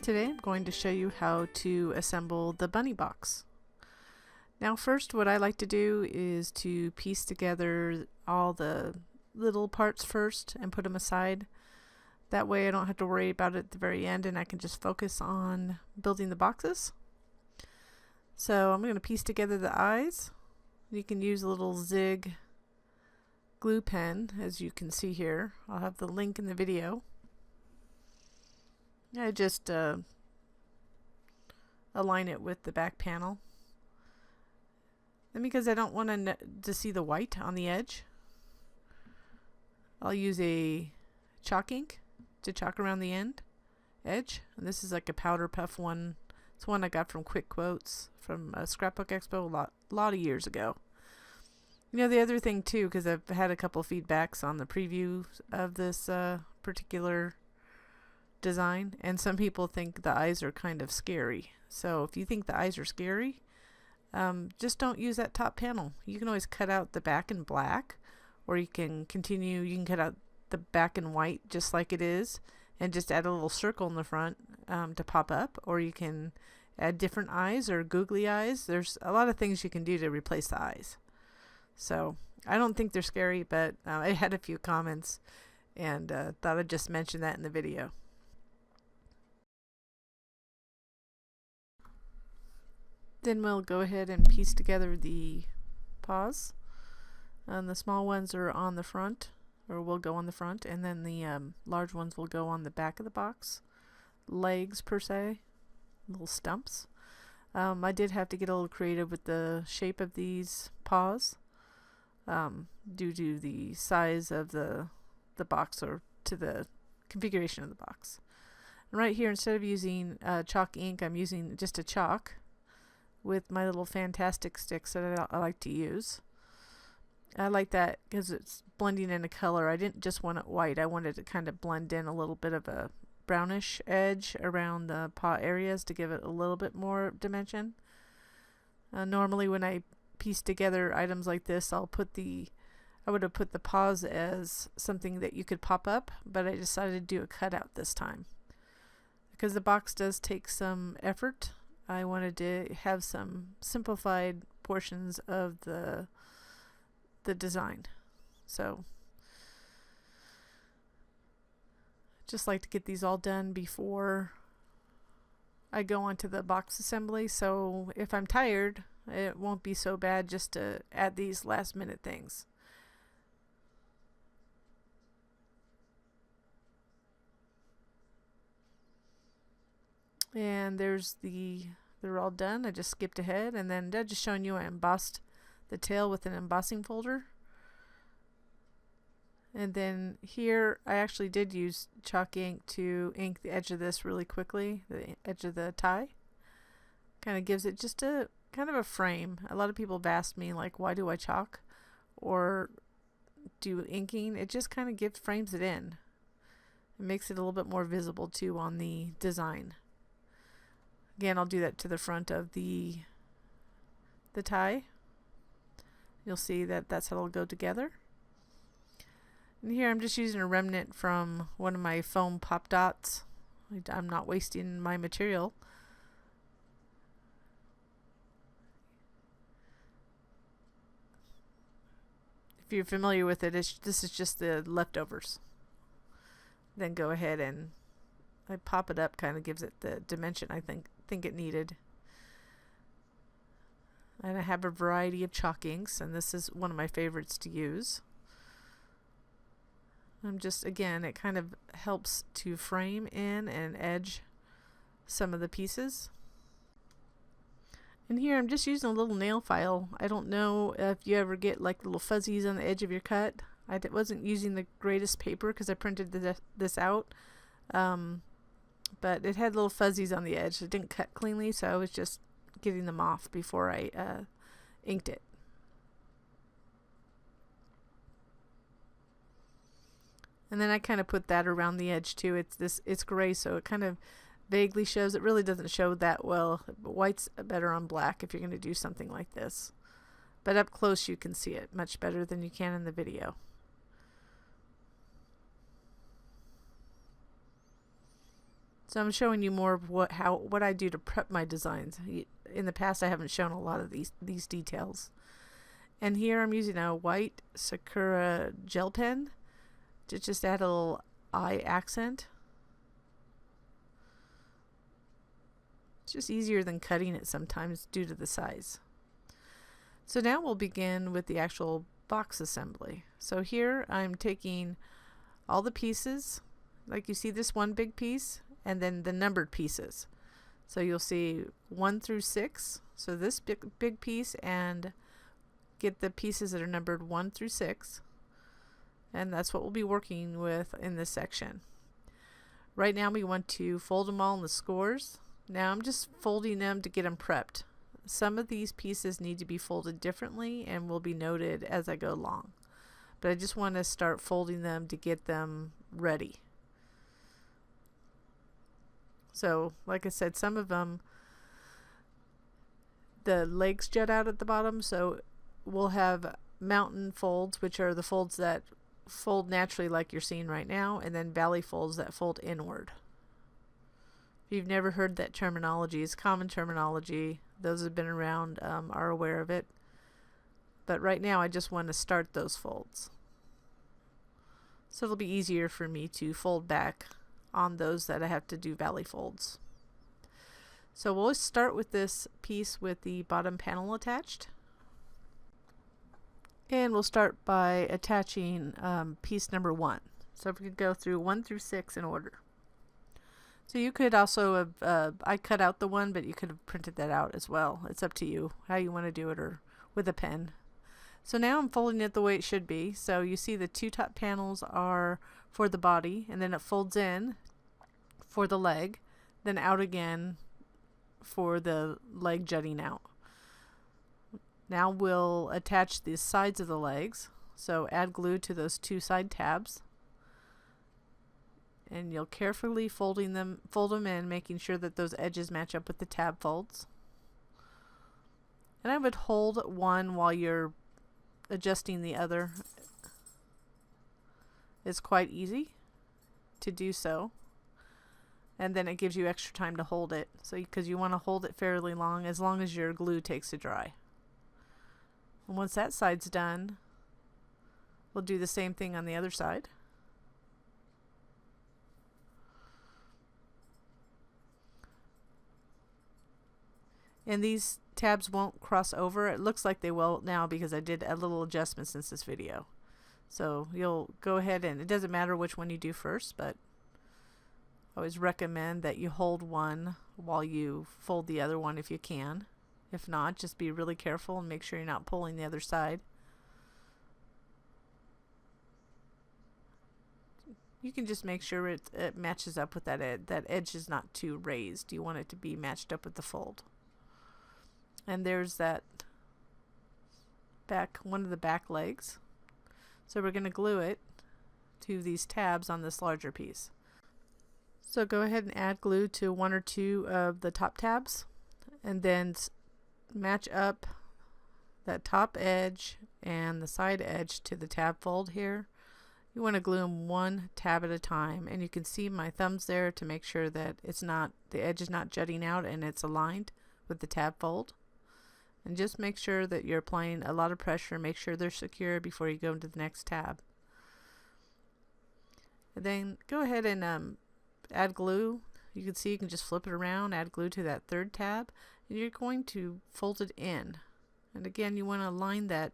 Today I'm going to show you how to assemble the bunny box. Now first, what I like to do is to piece together all the little parts first and put them aside. That way I don't have to worry about it at the very end and I can just focus on building the boxes. So I'm going to piece together the eyes. You can use a little zig glue pen, as you can see here. I'll have the link in the video. I just align it with the back panel. Then, because I don't want to see the white on the edge, I'll use a chalk ink to chalk around the edge. And this is like a powder puff one. It's one I got from Quick Quotes from a Scrapbook Expo a lot of years ago. You know, the other thing too, because I've had a couple feedbacks on the preview of this particular design, and some people think the eyes are kind of scary. So if you think the eyes are scary, just don't use that top panel. You can always cut out the back in black, or you can cut out the back in white just like it is and just add a little circle in the front to pop up, or you can add different eyes or googly eyes. There's a lot of things you can do to replace the eyes. So I don't think they're scary, but I had a few comments and thought I'd just mention that in the video. Then we'll go ahead and piece together the paws. And the small ones are on the front, or will go on the front, and then the large ones will go on the back of the box. Legs per se, little stumps. I did have to get a little creative with the shape of these paws due to the size of the box, or to the configuration of the box. And right here, instead of using chalk ink, I'm using just a chalk with my little fantastic sticks that I like to use. I like that because it's blending in a color. I didn't just want it white. I wanted to kind of blend in a little bit of a brownish edge around the paw areas to give it a little bit more dimension. Normally when I piece together items like this, I would have put the paws as something that you could pop up, but I decided to do a cutout this time. Because the box does take some effort, I wanted to have some simplified portions of the design. So just like to get these all done before I go on to the box assembly, so if I'm tired, it won't be so bad just to add these last minute things. And they're all done. I just skipped ahead, and then just showing you I embossed the tail with an embossing folder. And then here I actually did use chalk ink to ink the edge of this really quickly, the edge of the tie. Kind of gives it just a kind of a frame. A lot of people have asked me, like, why do I chalk or do inking? It just kind of frames it in. It makes it a little bit more visible too on the design. Again, I'll do that to the front of the tie. You'll see that that's how it'll go together. And here I'm just using a remnant from one of my foam pop dots. I'm not wasting my material. If you're familiar with it, this is just the leftovers. Then go ahead and I pop it up, kind of gives it the dimension I think it needed. And I have a variety of chalk inks, and this is one of my favorites to use. Again, it kind of helps to frame in and edge some of the pieces. And here I'm just using a little nail file. I don't know if you ever get like little fuzzies on the edge of your cut. I wasn't using the greatest paper because I printed this out. But it had little fuzzies on the edge. It didn't cut cleanly, so I was just getting them off before I inked it. And then I kind of put that around the edge too. It's gray, so it kind of vaguely shows. It really doesn't show that well. White's better on black if you're going to do something like this. But up close you can see it much better than you can in the video. So I'm showing you more of what I do to prep my designs. In the past, I haven't shown a lot of these details. And here I'm using a white Sakura gel pen to just add a little eye accent. It's just easier than cutting it sometimes due to the size. So now we'll begin with the actual box assembly. So here I'm taking all the pieces, like you see this one big piece, and then the numbered pieces. So you'll see 1 through 6. So this big piece, and get the pieces that are numbered 1 through 6. And that's what we'll be working with in this section. Right now we want to fold them all in the scores. Now I'm just folding them to get them prepped. Some of these pieces need to be folded differently and will be noted as I go along. But I just want to start folding them to get them ready. So, like I said, some of them, the legs jut out at the bottom, so we'll have mountain folds, which are the folds that fold naturally like you're seeing right now, and then valley folds that fold inward. If you've never heard that terminology, it's common terminology. Those who have been around are aware of it. But right now I just want to start those folds. So it'll be easier for me to fold back on those that I have to do valley folds. So we'll start with this piece with the bottom panel attached. And we'll start by attaching piece number 1. So we could go through 1 through 6 in order. So you could also have, I cut out the one, but you could have printed that out as well. It's up to you how you want to do it, or with a pen. So now I'm folding it the way it should be. So you see the 2 top panels are for the body, and then it folds in for the leg, then out again for the leg jutting out. Now we'll attach the sides of the legs. So add glue to those 2 side tabs. And you'll carefully fold them in, making sure that those edges match up with the tab folds. And I would hold one while you're adjusting the other. It's quite easy to do so. And then it gives you extra time to hold it, so because you want to hold it fairly long, as your glue takes to dry. And once that side's done, we'll do the same thing on the other side. And these tabs won't cross over. It looks like they will now because I did a little adjustment since this video. So you'll go ahead, and it doesn't matter which one you do first, but I always recommend that you hold one while you fold the other one if you can. If not, just be really careful and make sure you're not pulling the other side. You can just make sure it matches up with that edge. That edge is not too raised. You want it to be matched up with the fold. And there's that one of the back legs. So we're going to glue it to these tabs on this larger piece. So go ahead and add glue to 1 or 2 of the top tabs, and then match up that top edge and the side edge to the tab fold here. You want to glue them 1 tab at a time, and you can see my thumbs there to make sure that the edge is not jutting out and it's aligned with the tab fold. And just make sure that you're applying a lot of pressure. Make sure they're secure before you go into the next tab. And then go ahead and add glue. You can see you can just flip it around, add glue to that 3rd tab, and you're going to fold it in. And again, you want to align that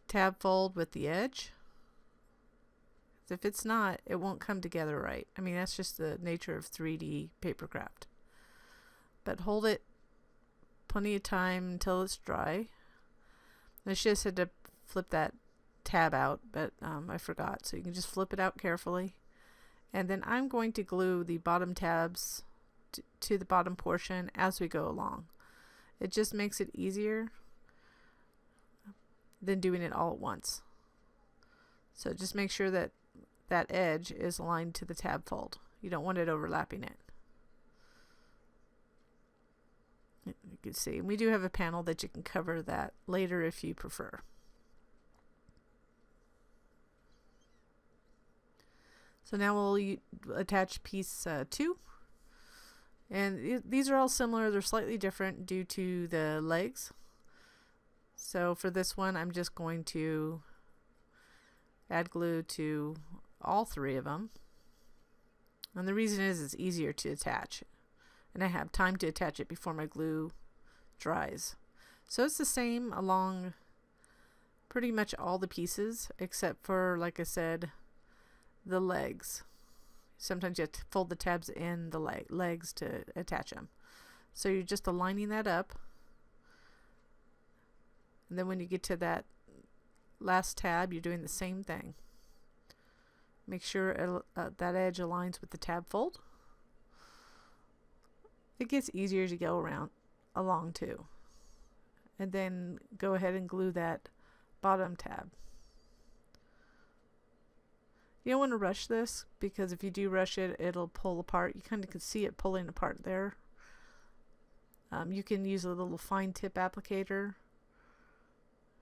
tab fold with the edge. If it's not, it won't come together right. I mean, that's just the nature of 3D paper craft. But hold it plenty of time until it's dry. I just had to flip that tab out, but I forgot. So you can just flip it out carefully. And then I'm going to glue the bottom tabs to the bottom portion as we go along. It just makes it easier than doing it all at once. So just make sure that that edge is aligned to the tab fold. You don't want it overlapping it. You can see we do have a panel that you can cover that later if you prefer. So now we'll attach piece 2. And these are all similar. They're slightly different due to the legs. So for this one, I'm just going to add glue to all 3 of them. And the reason is it's easier to attach. And I have time to attach it before my glue dries. So it's the same along pretty much all the pieces, except for, like I said, the legs. Sometimes you have to fold the tabs in the legs to attach them. So you're just aligning that up. And then when you get to that last tab, you're doing the same thing. Make sure that edge aligns with the tab fold. It gets easier as you go along too. And then go ahead and glue that bottom tab. You don't want to rush this, because if you do rush it, it'll pull apart. You kind of can see it pulling apart there. You can use a little fine tip applicator,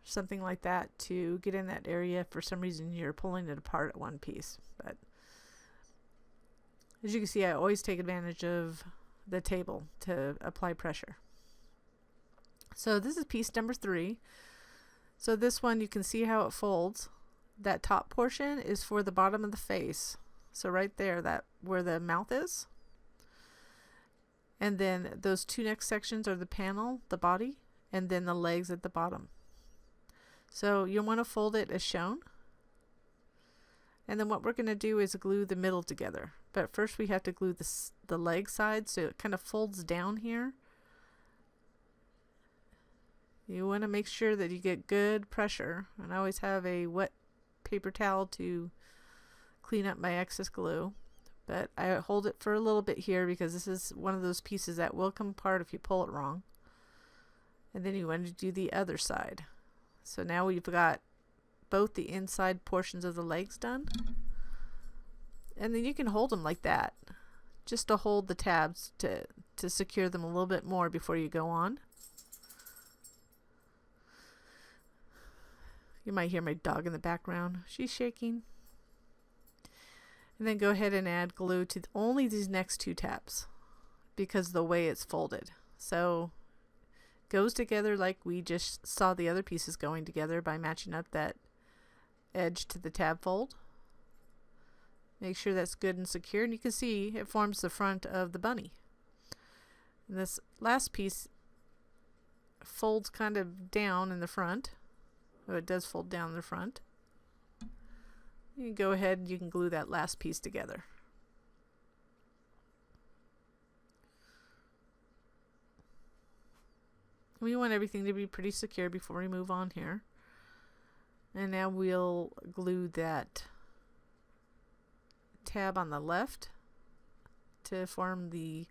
something like that, to get in that area if for some reason you're pulling it apart at one piece. But as you can see, I always take advantage of the table to apply pressure. So this is piece number 3. So this one, you can see how it folds. That top portion is for the bottom of the face. So right there, that where the mouth is. And then those 2 next sections are the panel, the body, and then the legs at the bottom. So you'll want to fold it as shown. And then what we're going to do is glue the middle together. But first we have to glue the leg side, so it kind of folds down here. You want to make sure that you get good pressure. And I always have a wet paper towel to clean up my excess glue. But I hold it for a little bit here, because this is one of those pieces that will come apart if you pull it wrong. And then you want to do the other side. So now we've got both the inside portions of the legs done. And then you can hold them like that, just to hold the tabs to secure them a little bit more before you go on. You might hear my dog in the background. She's shaking. And then go ahead and add glue to only these next 2 tabs, because of the way it's folded. So goes together like we just saw the other pieces going together by matching up that edge to the tab fold. Make sure that's good and secure, and you can see it forms the front of the bunny. And this last piece folds kind of down in the front. Oh, it does fold down in the front. You can go ahead and you can glue that last piece together. We want everything to be pretty secure before we move on here. And now we'll glue that tab on the left to form the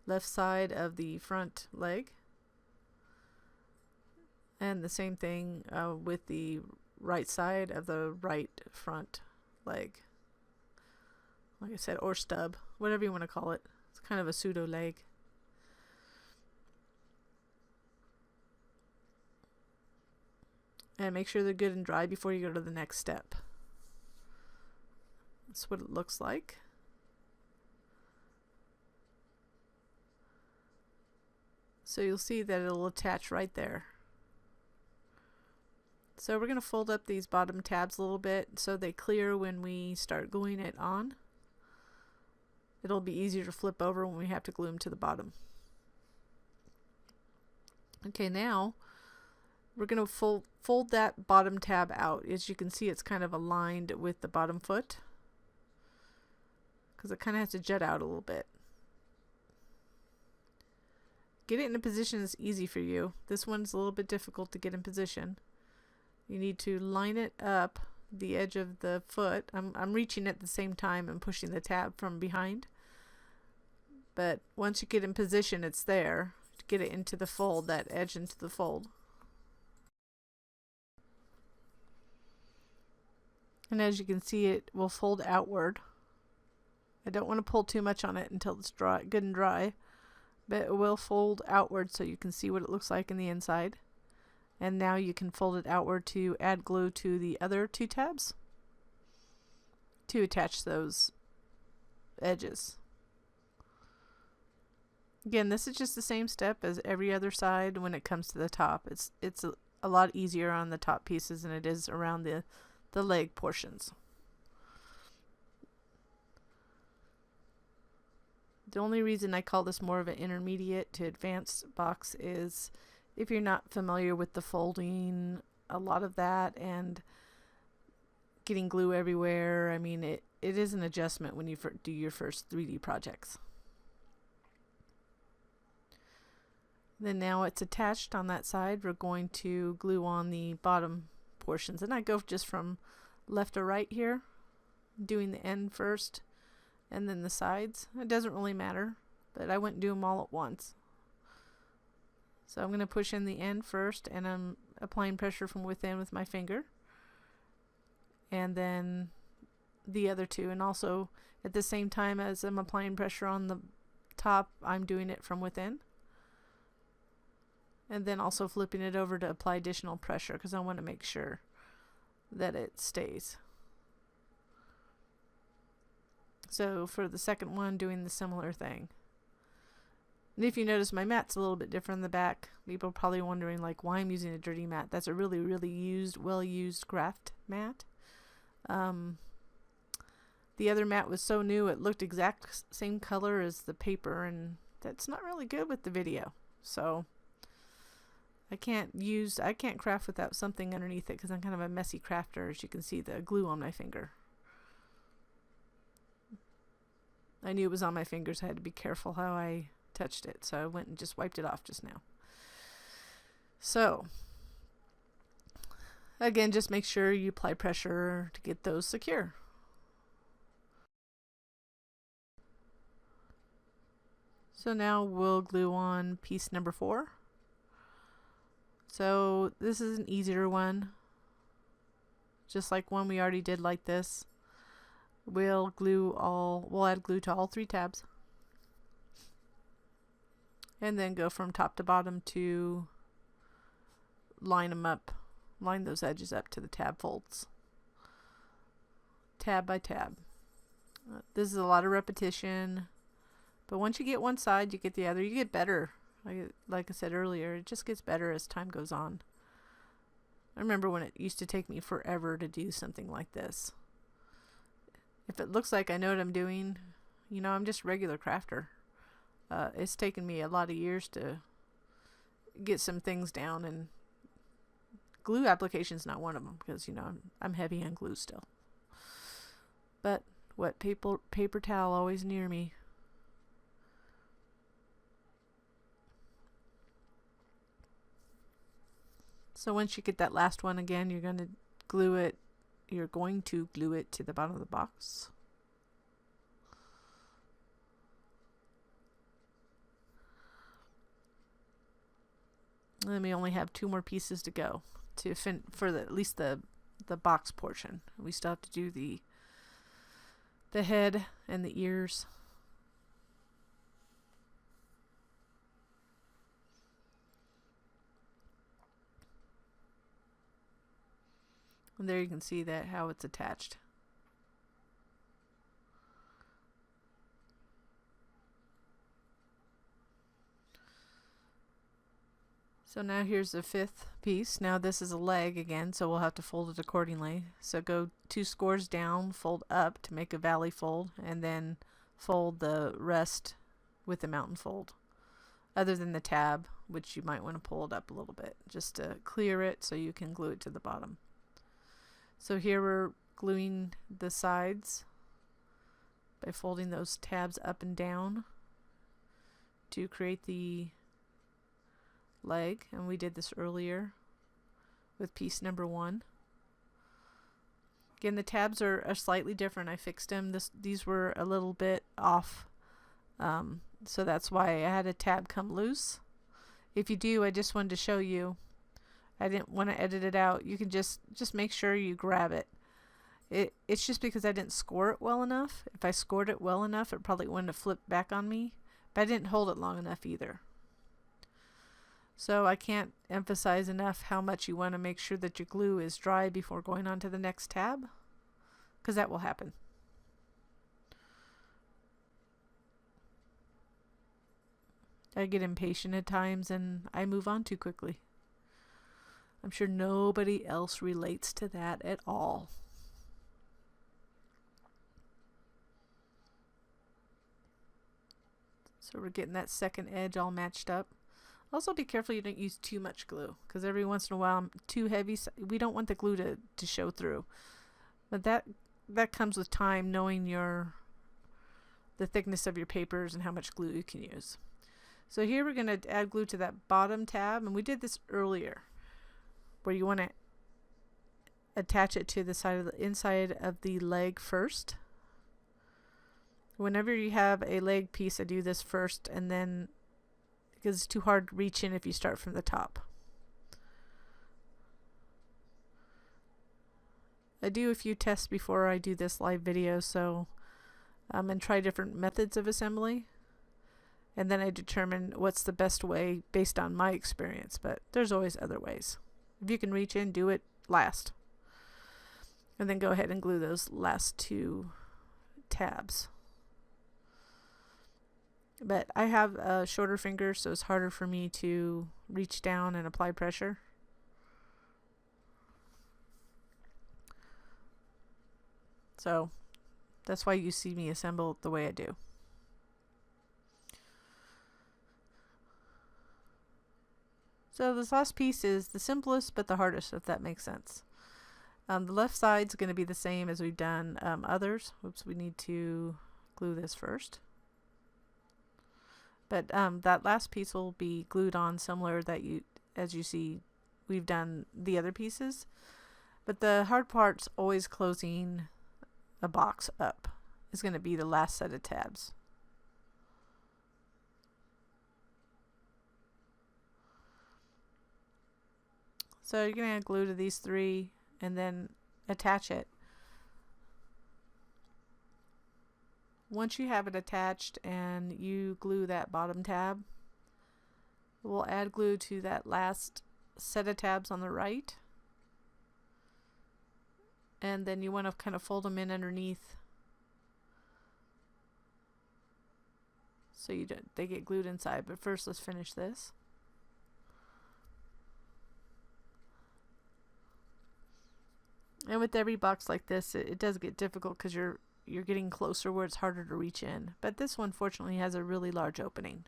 left side of the front leg. And the same thing with the right side of the right front leg. Like I said, or stub, whatever you want to call it. It's kind of a pseudo leg. And make sure they're good and dry before you go to the next step. That's what it looks like. So you'll see that it'll attach right there. So we're going to fold up these bottom tabs a little bit so they clear when we start gluing it on. It'll be easier to flip over when we have to glue them to the bottom. Okay, now we're going to fold that bottom tab out. As you can see, it's kind of aligned with the bottom foot, because it kind of has to jut out a little bit. Get it in a position that's easy for you. This one's a little bit difficult to get in position. You need to line it up the edge of the foot. I'm reaching at the same time and pushing the tab from behind. But once you get in position, it's there. To get it into the fold, that edge into the fold. And as you can see, it will fold outward. I don't want to pull too much on it until it's dry, good and dry. But it will fold outward so you can see what it looks like in the inside. And now you can fold it outward to add glue to the other 2 tabs to attach those edges. Again, this is just the same step as every other side when it comes to the top. It's a lot easier on the top pieces than it is around the leg portions. The only reason I call this more of an intermediate to advanced box is if you're not familiar with the folding, a lot of that, and getting glue everywhere. I mean, it is an adjustment when you do your first 3D projects. Then now it's attached on that side, we're going to glue on the bottom portions. And I go just from left to right here, doing the end first and then the sides. It doesn't really matter, but I wouldn't do them all at once. So I'm going to push in the end first, and I'm applying pressure from within with my finger. And then the other two, and also at the same time as I'm applying pressure on the top, I'm doing it from within. And then also flipping it over to apply additional pressure because I want to make sure that it stays. So for the second one, doing the similar thing. And if you notice, my mat's a little bit different in the back. People are probably wondering like why I'm using a dirty mat. That's a really well used craft mat. The other mat was so new it looked exact same color as the paper, and that's not really good with the video. So I can't craft without something underneath it because I'm kind of a messy crafter, as you can see the glue on my finger. I knew it was on my fingers. I had to be careful how I touched it, so I went and just wiped it off just now. So again, just make sure you apply pressure to get those secure. So now we'll glue on piece number 4. So this is an easier one, just like one we already did like this. We'll add glue to all 3 tabs, and then go from top to bottom to line those edges up to the tab folds, tab by tab. This is a lot of repetition, but once you get one side, you get the other, you get better. Like I said earlier, it just gets better as time goes on. I remember when it used to take me forever to do something like this. If it looks like I know what I'm doing, you know, I'm just a regular crafter. It's taken me a lot of years to get some things down, and glue application is not one of them because, you know, I'm heavy on glue still. But wet paper towel always near me. So once you get that last one, again, you're going to glue it to the bottom of the box. And then we only have 2 more pieces to go for at least the box portion. We still have to do the head and the ears. And there you can see that how it's attached. So now here's the 5th piece. Now this is a leg again, so we'll have to fold it accordingly. So go 2 scores down, fold up to make a valley fold, and then fold the rest with the mountain fold. Other than the tab, which you might want to pull it up a little bit just to clear it so you can glue it to the bottom. So here we're gluing the sides by folding those tabs up and down to create the leg, and we did this earlier with piece number 1. Again, the tabs are slightly different. I fixed them. These were a little bit off, so that's why I had a tab come loose. If you do, I just wanted to show you. I didn't want to edit it out. You can just make sure you grab it. It's just because I didn't score it well enough. If I scored it well enough, it probably wouldn't have flipped back on me. But I didn't hold it long enough either. So I can't emphasize enough how much you want to make sure that your glue is dry before going on to the next tab, because that will happen. I get impatient at times and I move on too quickly. I'm sure nobody else relates to that at all. So we're getting that second edge all matched up. Also be careful you don't use too much glue, because every once in a while too heavy, we don't want the glue to show through. But that comes with time, knowing the thickness of your papers and how much glue you can use. So here we're going to add glue to that bottom tab, and we did this earlier, where you want to attach it to the side of the inside of the leg first. Whenever you have a leg piece, I do this first, and then, because it's too hard to reach in if you start from the top. I do a few tests before I do this live video, so and try different methods of assembly, and then I determine what's the best way based on my experience, but there's always other ways. If you can reach in, do it last, and then go ahead and glue those last two tabs. But I have shorter fingers, so it's harder for me to reach down and apply pressure. So that's why you see me assemble the way I do. So this last piece is the simplest but the hardest, if that makes sense. The left side's going to be the same as we've done others. Oops, we need to glue this first. But that last piece will be glued on similar as you see we've done the other pieces. But the hard part's always closing a box up. Is going to be the last set of tabs. So you're going to add glue to these three and then attach it. Once you have it attached and you glue that bottom tab, we'll add glue to that last set of tabs on the right. And then you want to kind of fold them in underneath so they get glued inside. But first let's finish this. And with every box like this, it does get difficult because you're getting closer where it's harder to reach in. But this one fortunately has a really large opening.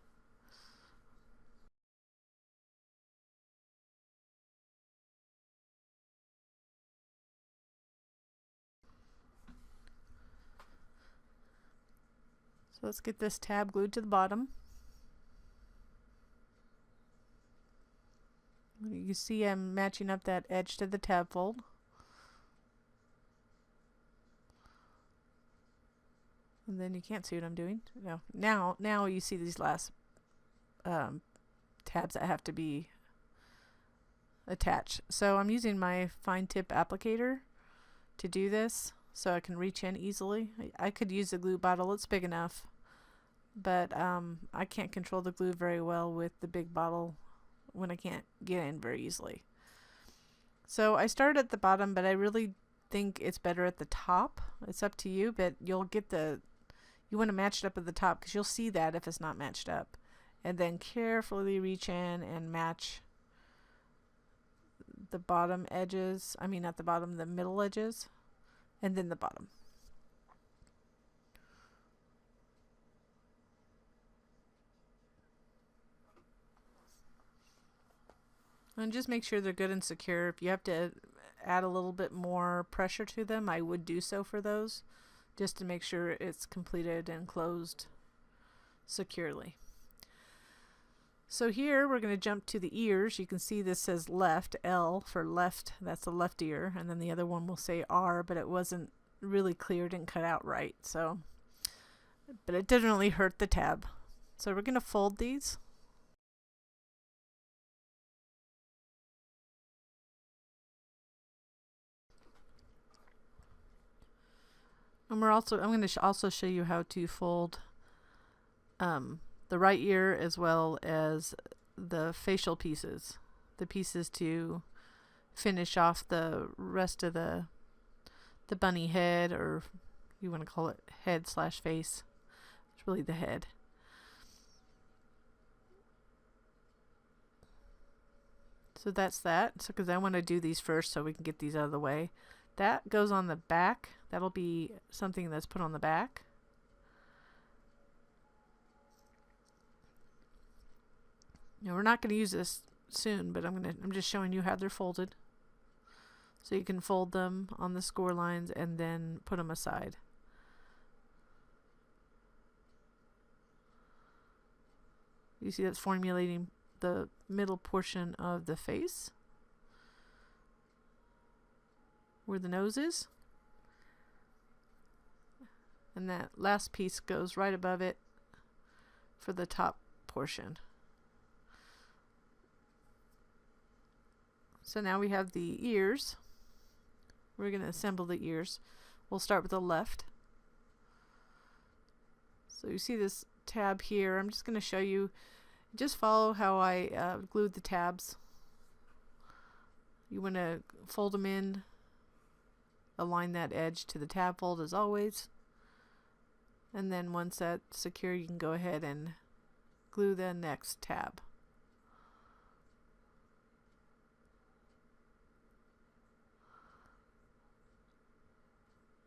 So let's get this tab glued to the bottom. You see I'm matching up that edge to the tab fold. And then you can't see what I'm doing. No. Now you see these last tabs that have to be attached. So I'm using my fine tip applicator to do this so I can reach in easily. I could use a glue bottle, it's big enough, but I can't control the glue very well with the big bottle when I can't get in very easily. So I started at the bottom, but I really think it's better at the top. It's up to you, but you'll get you want to match it up at the top because you'll see that if it's not matched up. And then carefully reach in and match the bottom edges. I mean, not the bottom, the middle edges, and then the bottom. And just make sure they're good and secure. If you have to add a little bit more pressure to them, I would do so for those, just to make sure it's completed and closed securely. So here we're going to jump to the ears. You can see this says left, L for left, that's the left ear, and then the other one will say R, but it wasn't really clear, didn't cut out right. So, but it didn't really hurt the tab. So we're going to fold these. And I'm going to also show you how to fold the right ear as well as the facial pieces, the pieces to finish off the rest of the bunny head, or you want to call it head slash face. It's really the head. So that's that. So because I want to do these first so we can get these out of the way. That goes on the back. That'll be something that's put on the back. Now we're not going to use this soon, but I'm just showing you how they're folded. So you can fold them on the score lines and then put them aside. You see that's formulating the middle portion of the face, where the nose is. And that last piece goes right above it for the top portion. So now we have the ears. We're going to assemble the ears. We'll start with the left. So you see this tab here. I'm just going to show you. Just follow how I glued the tabs. You want to fold them in. Align that edge to the tab fold as always. And then once that's secure, you can go ahead and glue the next tab.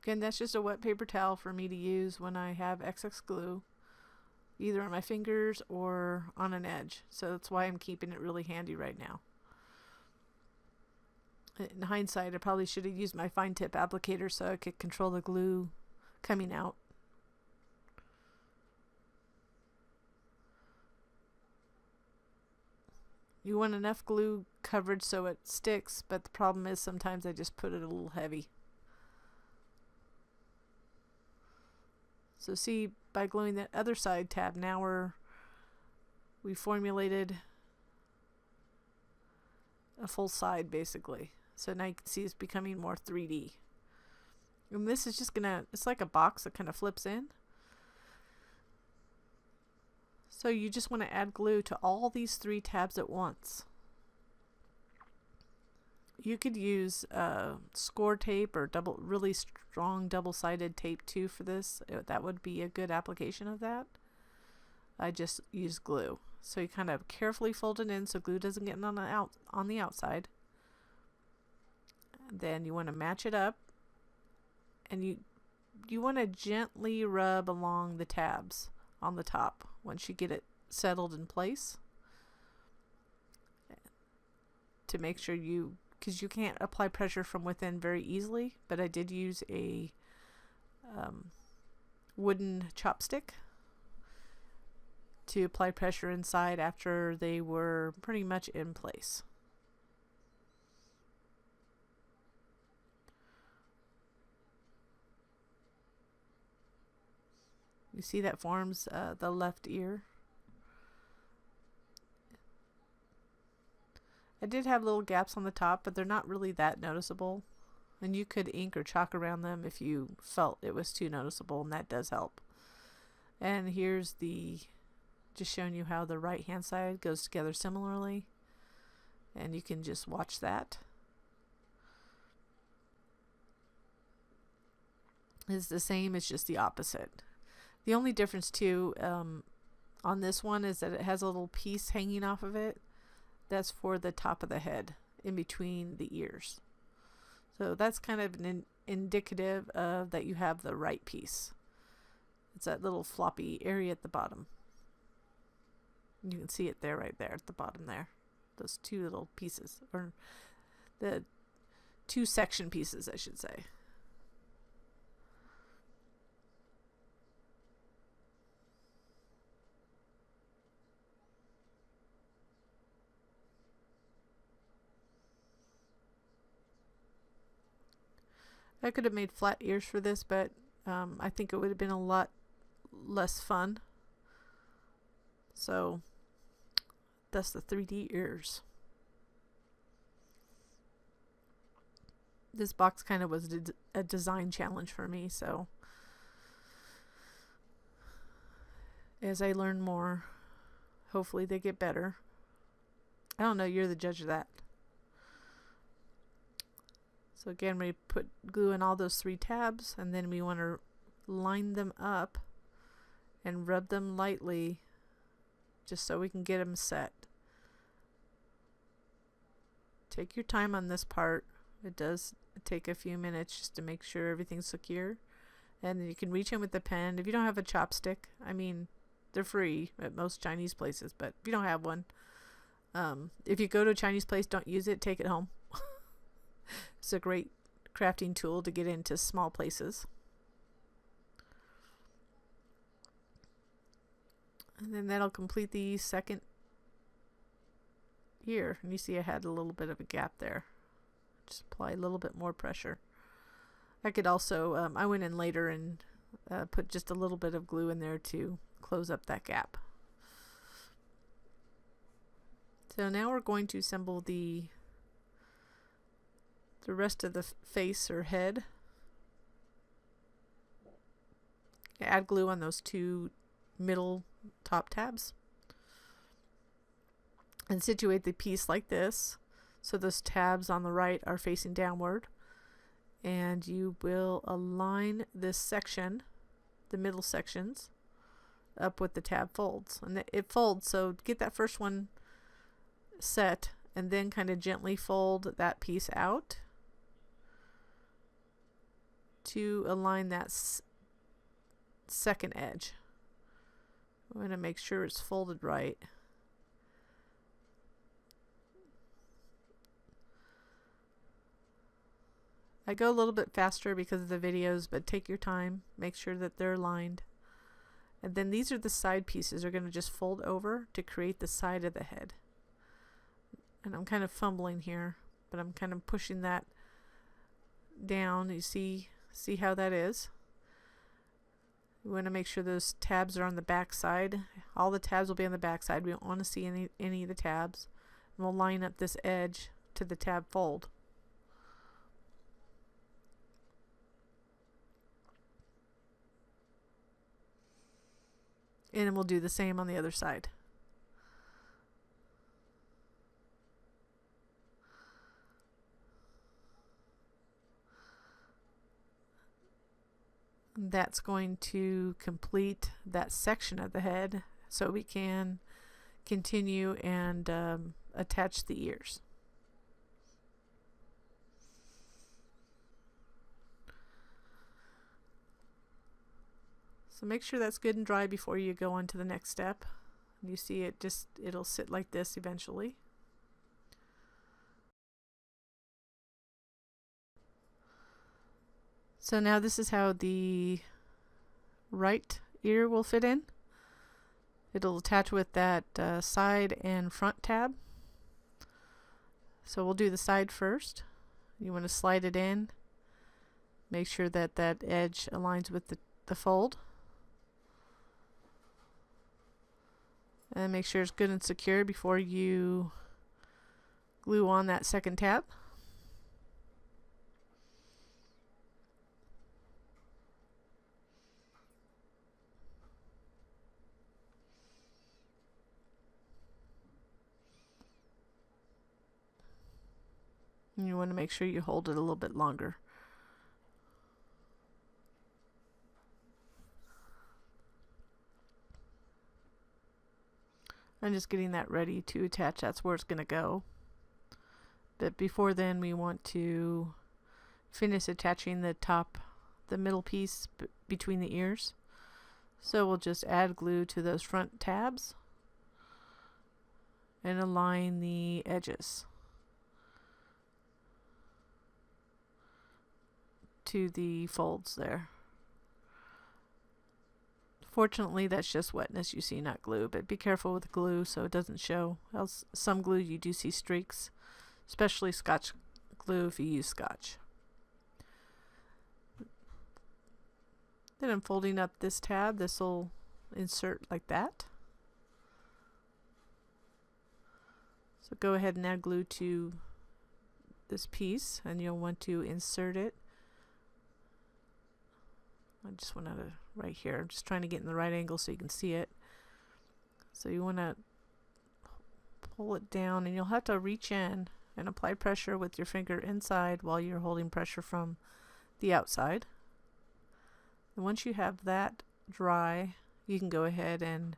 Again, that's just a wet paper towel for me to use when I have excess glue, either on my fingers or on an edge. So that's why I'm keeping it really handy right now. In hindsight, I probably should have used my fine tip applicator so I could control the glue coming out. You want enough glue coverage so it sticks, but the problem is sometimes I just put it a little heavy. So see, by gluing that other side tab, now we formulated a full side basically. So now you can see it's becoming more 3D. And this is just it's like a box that kind of flips in. So you just want to add glue to all these 3 tabs at once. You could use score tape or really strong double-sided tape too for this. That would be a good application of that. I just use glue. So you kind of carefully fold it in so glue doesn't get on the outside. Then you want to match it up, and you want to gently rub along the tabs on the top once you get it settled in place, to make sure because you can't apply pressure from within very easily, but I did use a wooden chopstick to apply pressure inside after they were pretty much in place. You see that forms the left ear. I did have little gaps on the top, but they're not really that noticeable. And you could ink or chalk around them if you felt it was too noticeable, and that does help. And here's just showing you how the right hand side goes together similarly. And you can just watch that. It's the same, it's just the opposite. The only difference too on this one is that it has a little piece hanging off of it. That's for the top of the head, in between the ears. So that's kind of an indicative of that you have the right piece. It's that little floppy area at the bottom. You can see it there, right there at the bottom there. Those 2 little pieces, or the 2 section pieces, I should say. I could have made flat ears for this, but I think it would have been a lot less fun. So that's the 3D ears. This box kind of was a design challenge for me, so as I learn more, hopefully they get better. I don't know, you're the judge of that. So again, we put glue in all those 3 tabs, and then we want to line them up and rub them lightly just so we can get them set. Take your time on this part. It does take a few minutes just to make sure everything's secure. And then you can reach in with the pen. If you don't have a chopstick, I mean, they're free at most Chinese places, but if you don't have one, if you go to a Chinese place, don't use it, take it home. It's a great crafting tool to get into small places. And then that'll complete the second ear. And you see I had a little bit of a gap there. Just apply a little bit more pressure. I could also, I went in later and put just a little bit of glue in there to close up that gap. So now we're going to assemble the rest of the face or head. Add glue on those two middle top tabs. And situate the piece like this. So those tabs on the right are facing downward. And you will align this section, the middle sections, up with the tab folds. And it folds, so get that first one set and then kind of gently fold that piece out to align that second edge. I'm going to make sure it's folded right. I go a little bit faster because of the videos, but take your time, make sure that they're aligned. And then these are the side pieces. Are going to just fold over to create the side of the head. And I'm kind of fumbling here, but I'm kind of pushing that down. You see how that is. We want to make sure those tabs are on the back side. All the tabs will be on the back side. We don't want to see any of the tabs. And we'll line up this edge to the tab fold. And then we'll do the same on the other side. That's going to complete that section of the head so we can continue and attach the ears. So make sure that's good and dry before you go on to the next step. You see it'll sit like this eventually. So now this is how the right ear will fit in. It'll attach with that side and front tab. So we'll do the side first. You want to slide it in. Make sure that that edge aligns with the fold. And make sure it's good and secure before you glue on that second tab. And you want to make sure you hold it a little bit longer. I'm just getting that ready to attach. That's where it's going to go. But before then, we want to finish attaching the middle piece between the ears. So we'll just add glue to those front tabs and align the edges to the folds there. Fortunately, that's just wetness you see, not glue, but be careful with glue so it doesn't show. Else, some glue you do see streaks, especially Scotch glue if you use Scotch. Then I'm folding up this tab. This will insert like that. So go ahead and add glue to this piece, and you'll want to insert it. I just went out of right here. I'm just trying to get in the right angle so you can see it. So you want to pull it down, and you'll have to reach in and apply pressure with your finger inside while you're holding pressure from the outside. And once you have that dry, you can go ahead and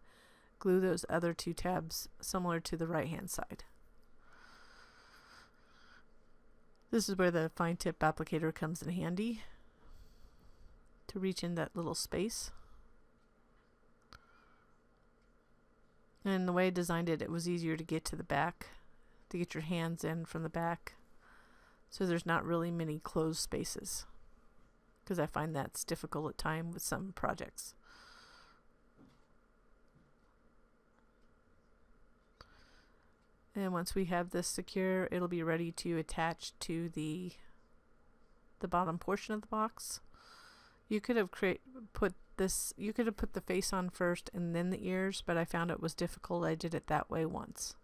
glue those other two tabs similar to the right hand side. This is where the fine tip applicator comes in handy to reach in that little space. And the way I designed it, it was easier to get to the back, to get your hands in from the back. So there's not really many closed spaces, because I find that's difficult at times with some projects. And once we have this secure, it'll be ready to attach to the bottom portion of the box. You could have put the face on first and then the ears, but I found it was difficult. I did it that way once,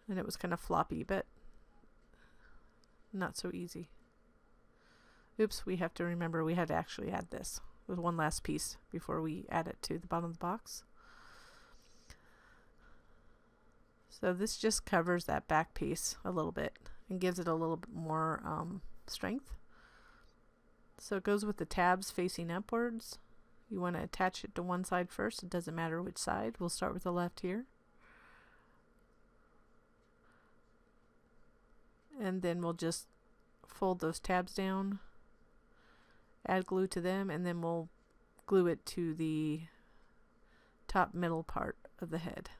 and it was kind of floppy, but not so easy. Oops, we have to remember we had to actually add this with one last piece before we add it to the bottom of the box. So this just covers that back piece a little bit and gives it a little bit more strength. So it goes with the tabs facing upwards. You want to attach it to one side first. It doesn't matter which side. We'll start with the left here. And then we'll just fold those tabs down, add glue to them, and then we'll glue it to the top middle part of the head.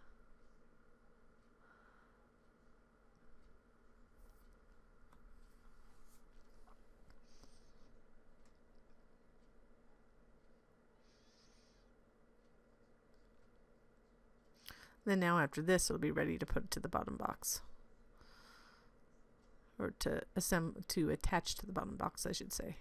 Then now after this, it'll be ready to put it to the bottom box, or to attach to the bottom box, I should say.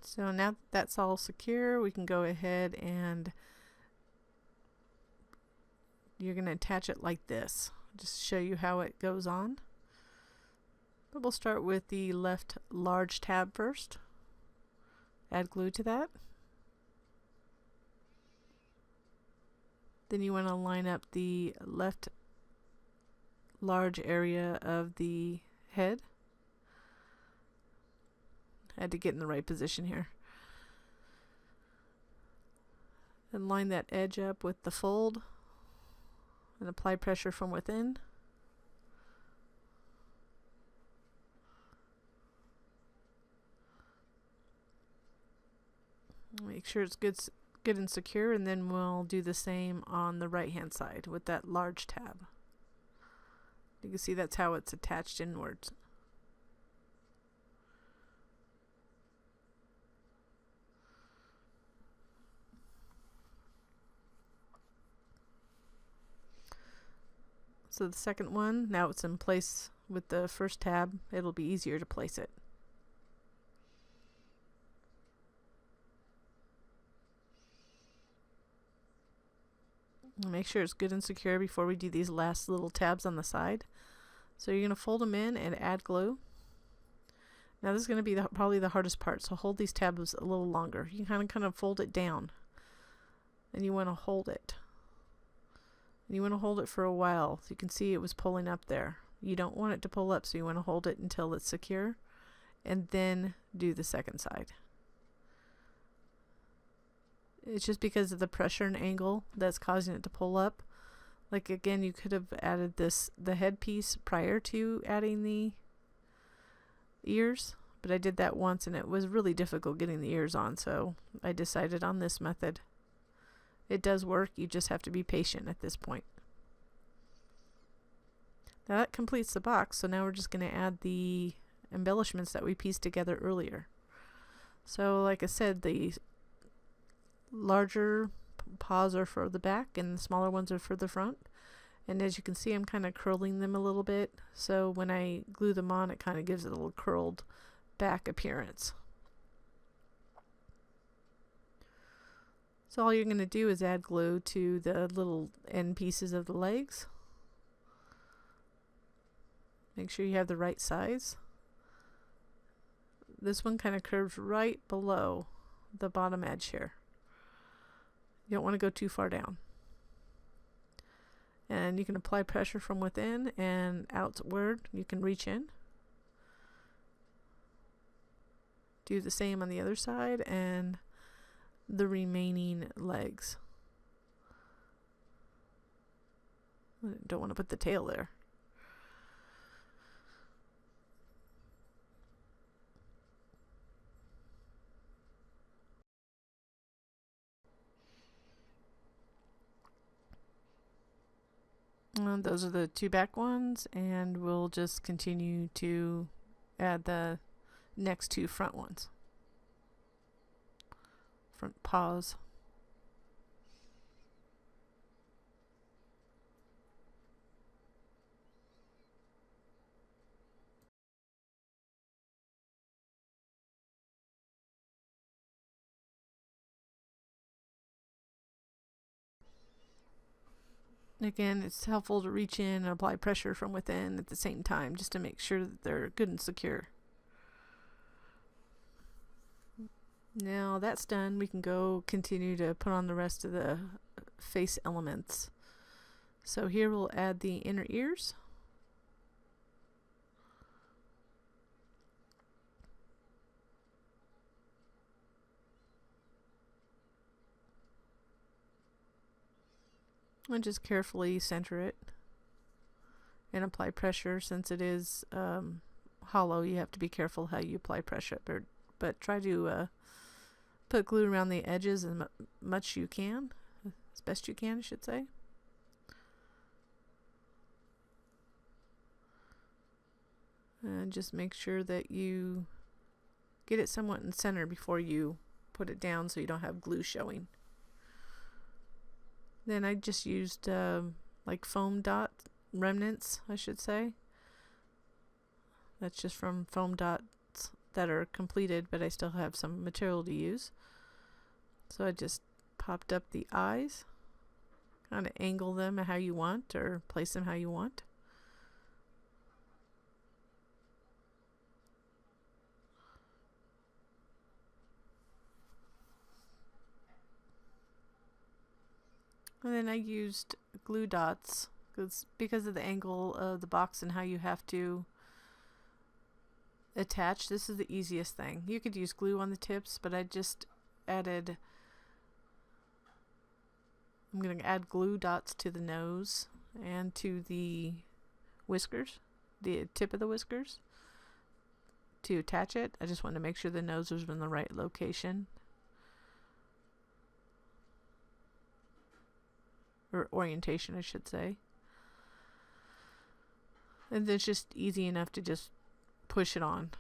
So now that's all secure, we can go ahead and you're going to attach it like this. Just show you how it goes on. But we'll start with the left large tab first. Add glue to that. Then you want to line up the left large area of the head. I had to get in the right position here. And line that edge up with the fold and apply pressure from within. Make sure it's good and secure, and then we'll do the same on the right hand side with that large tab. You can see that's how it's attached inwards. So the second one, now it's in place with the first tab, it'll be easier to place it. Make sure it's good and secure before we do these last little tabs on the side. So you're going to fold them in and add glue. Now this is going to be probably the hardest part, so hold these tabs a little longer. You can kind of fold it down, and you want to hold it. And you want to hold it for a while. So you can see it was pulling up there. You don't want it to pull up, so you want to hold it until it's secure, and then do the second side. It's just because of the pressure and angle that's causing it to pull up. Like again, you could have added the headpiece prior to adding the ears, but I did that once and it was really difficult getting the ears on, so I decided on this method. It does work, you just have to be patient at this point. Now that completes the box, so now we're just going to add the embellishments that we pieced together earlier. So like I said, the larger paws are for the back and the smaller ones are for the front. And as you can see, I'm kind of curling them a little bit, so when I glue them on, it kind of gives it a little curled back appearance. So all you're going to do is add glue to the little end pieces of the legs. Make sure you have the right size. This one kind of curves right below the bottom edge here. You don't want to go too far down. And you can apply pressure from within and outward. You can reach in. Do the same on the other side and the remaining legs. I don't want to put the tail there. And those are the two back ones, and we'll just continue to add the next two front ones. Front paws. Again, it's helpful to reach in and apply pressure from within at the same time, just to make sure that they're good and secure. Now that's done, we can go continue to put on the rest of the face elements. So here we'll add the inner ears. And just carefully center it and apply pressure. Since it is hollow, you have to be careful how you apply pressure, but try to put glue around the edges as much you can, as best you can, I should say. And just make sure that you get it somewhat in center before you put it down, so you don't have glue showing. Then I just used like foam dot remnants, I should say. That's just from foam dots that are completed, but I still have some material to use. So I just popped up the eyes, kind of angle them how you want, or place them how you want. And then I used glue dots because of the angle of the box and how you have to attach. This is the easiest thing. You could use glue on the tips, but I just added, I'm going to add glue dots to the nose and to the whiskers, the tip of the whiskers, to attach it. I just wanted to make sure the nose was in the right location. Or orientation, I should say. And then it's just easy enough to just push it on.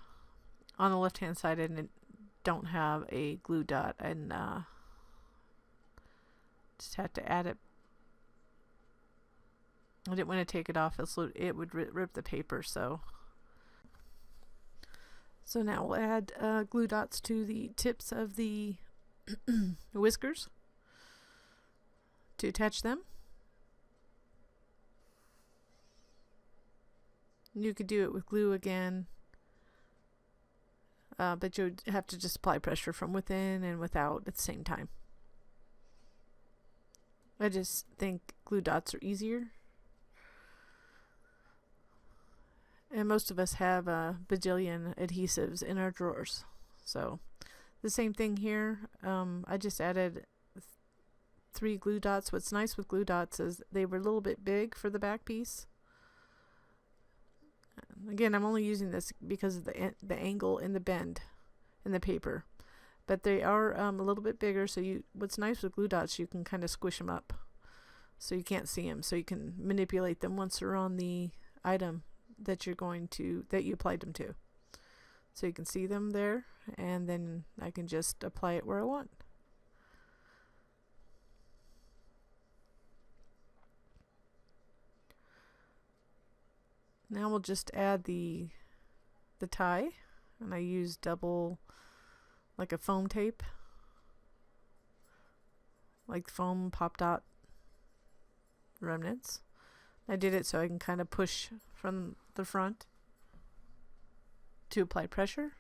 On the left hand side, I don't have a glue dot, and just had to add it. I didn't want to take it off, it would rip the paper. So now we'll add glue dots to the tips of the whiskers to attach them. You could do it with glue again, but you would have to just apply pressure from within and without at the same time. I just think glue dots are easier. And most of us have a bajillion adhesives in our drawers. So the same thing here. I just added 3 glue dots. What's nice with glue dots is they were a little bit big for the back piece. Again, I'm only using this because of the angle and the bend in the paper, but they are a little bit bigger. So what's nice with glue dots, you can kind of squish them up so you can't see them, so you can manipulate them once they're on the item that you applied them to. So you can see them there, and then I can just apply it where I want. Now we'll just add the tie, and I use double, like a foam tape, like foam pop dot remnants. I did it so I can kind of push from the front to apply pressure,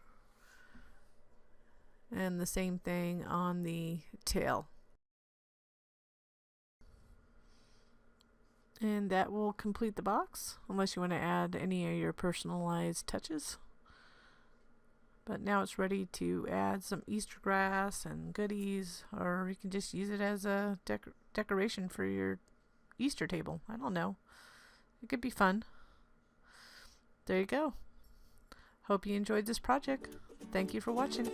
and the same thing on the tail. And that will complete the box, unless you want to add any of your personalized touches. But now it's ready to add some Easter grass and goodies, or you can just use it as a decoration for your Easter table. I don't know. It could be fun. There you go. Hope you enjoyed this project. Thank you for watching.